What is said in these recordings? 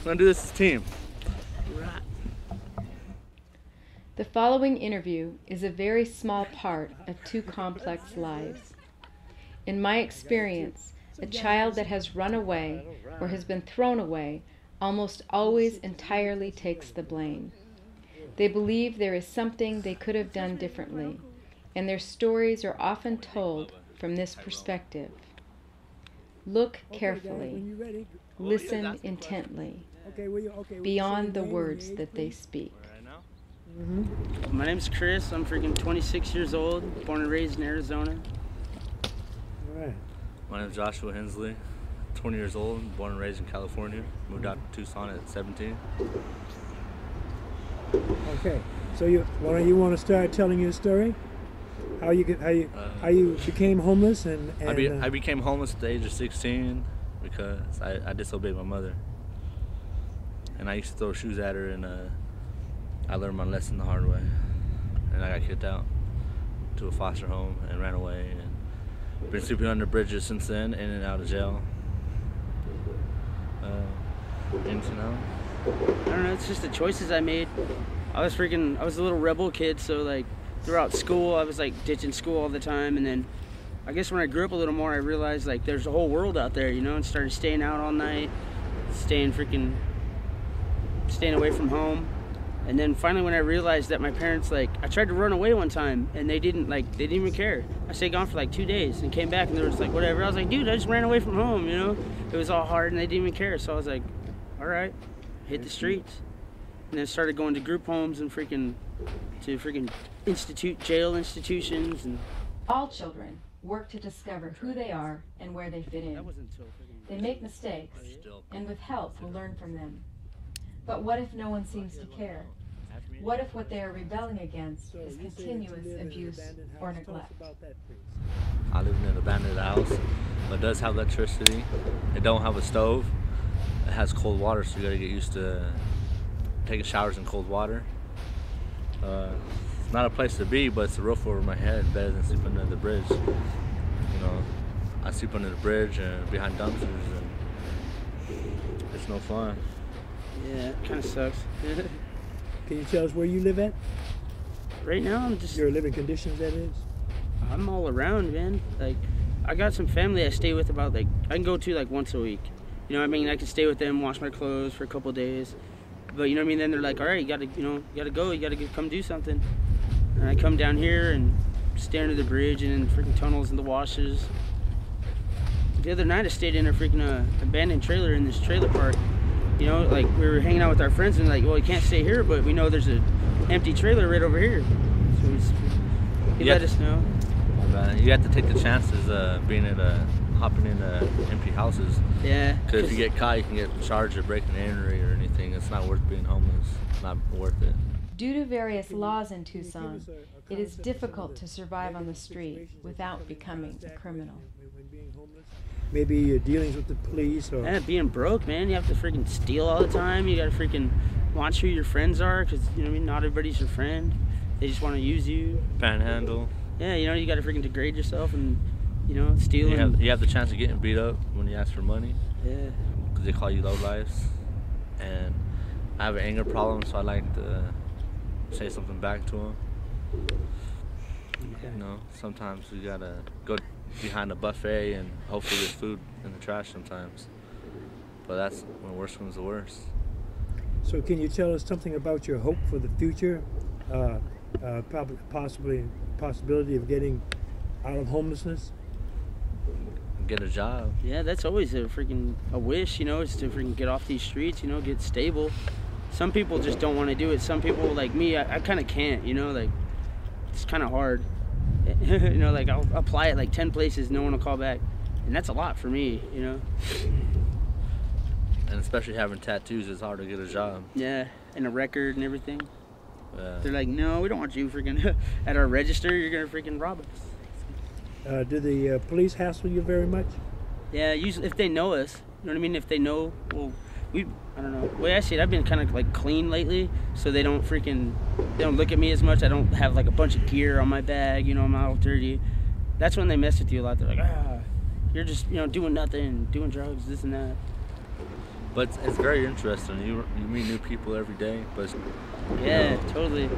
gonna do this as a team. Right. The following interview is a very small part of two complex lives. In my experience, a child that has run away or has been thrown away almost always entirely takes the blame. They believe there is something they could have done differently, and their stories are often told from this perspective. Look carefully, listen intently, beyond the words that they speak. My name's Chris. I'm freaking 26 years old, born and raised in Arizona. All right. My name's Joshua Hensley, 20 years old, born and raised in California. Moved out to Tucson at 17. Okay, so you want to start telling your story? How you became homeless and I became homeless at the age of 16 because I disobeyed my mother, and I used to throw shoes at her, and I learned my lesson the hard way, and I got kicked out to a foster home and ran away, and been sleeping under bridges since then, in and out of jail. And you know, I don't know, it's just the choices I made. I was a little rebel kid, so like throughout school I was like ditching school all the time, and then I guess when I grew up a little more I realized like there's a whole world out there, you know, and started staying out all night, staying away from home. And then finally when I realized that my parents, like, I tried to run away one time and they didn't even care. I stayed gone for like 2 days and came back and they were just like, whatever. I was like, dude, I just ran away from home, you know? It was all hard and they didn't even care. So I was like, all right, hit the streets. And then started going to group homes and jail institutions. And All children work to discover who they are and where they fit in. They make mistakes, and with help will learn from them. But what if no one seems to care? What if what they are rebelling against is continuous abuse or neglect? I live in an abandoned house, but it does have electricity. It don't have a stove. It has cold water, so you gotta get used to taking showers in cold water. It's not a place to be, but it's a roof over my head, better than sleeping under the bridge. You know, I sleep under the bridge and behind dumpsters, and it's no fun. yeah, it kind of sucks. Can you tell us where you live at? Right now I'm just, Your living conditions, that is? I'm all around, man. Like, I got some family I stay with about, like, I can go to like once a week. You know what I mean? I can stay with them, wash my clothes for a couple days. But you know what I mean? Then they're like, all right, you gotta go, you gotta come do something. And I come down here and stay under the bridge and in freaking tunnels and the washes. The other night I stayed in a freaking abandoned trailer in this trailer park. You know, like we were hanging out with our friends and like, well, you can't stay here, but we know there's an empty trailer right over here. So he let us know. You have to take the chances hopping into empty houses. Yeah. Because if you get caught, you can get charged with breaking and entering or anything. It's not worth being homeless. It's not worth it. Due to various laws in Tucson, it is difficult to survive on the street without becoming a criminal. Maybe your dealings with the police or... Yeah, being broke, man. You have to freaking steal all the time. You gotta freaking watch who your friends are, because, you know what I mean, not everybody's your friend. They just want to use you. Panhandle. Yeah, you know, you gotta freaking degrade yourself and, you know, steal. You have the chance of getting beat up when you ask for money. Yeah. Because they call you lowlifes. And I have an anger problem, so I like to say something back to them. Okay. You know, sometimes we gotta go behind a buffet and hopefully there's food in the trash sometimes. But that's when worst comes to worst. So can you tell us something about your hope for the future? Possibility of getting out of homelessness? Get a job. Yeah, that's always a wish, you know, is to freaking get off these streets, you know, get stable. Some people just don't want to do it. Some people, like me, I kind of can't, you know, like, it's kind of hard. You know, like, I'll apply at like 10 places, no one will call back. And that's a lot for me, you know. And especially having tattoos, it's hard to get a job. Yeah, and a record and everything. Yeah. They're like, no, we don't want you freaking at our register, you're going to freaking rob us. Do the police hassle you very much? Yeah, usually if they know us, you know what I mean? If they know, well, I don't know. The way I see it, I've been kind of like clean lately, so they don't look at me as much. I don't have like a bunch of gear on my bag, you know, I'm not all dirty. That's when they mess with you a lot. They're like, you're just, you know, doing nothing, doing drugs, this and that. But it's very interesting. You meet new people every day, but Yeah, totally.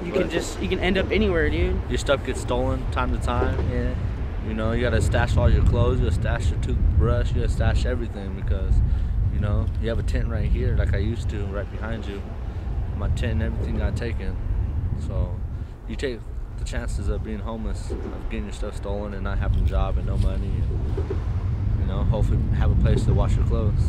You can end up anywhere, dude. Your stuff gets stolen time to time. Yeah. You know, you gotta stash all your clothes, you gotta stash your toothbrush, you gotta stash everything because, you know, you have a tent right here like I used to, right behind you. My tent and everything got taken. So you take the chances of being homeless, of getting your stuff stolen and not having a job and no money and, you know, hopefully have a place to wash your clothes.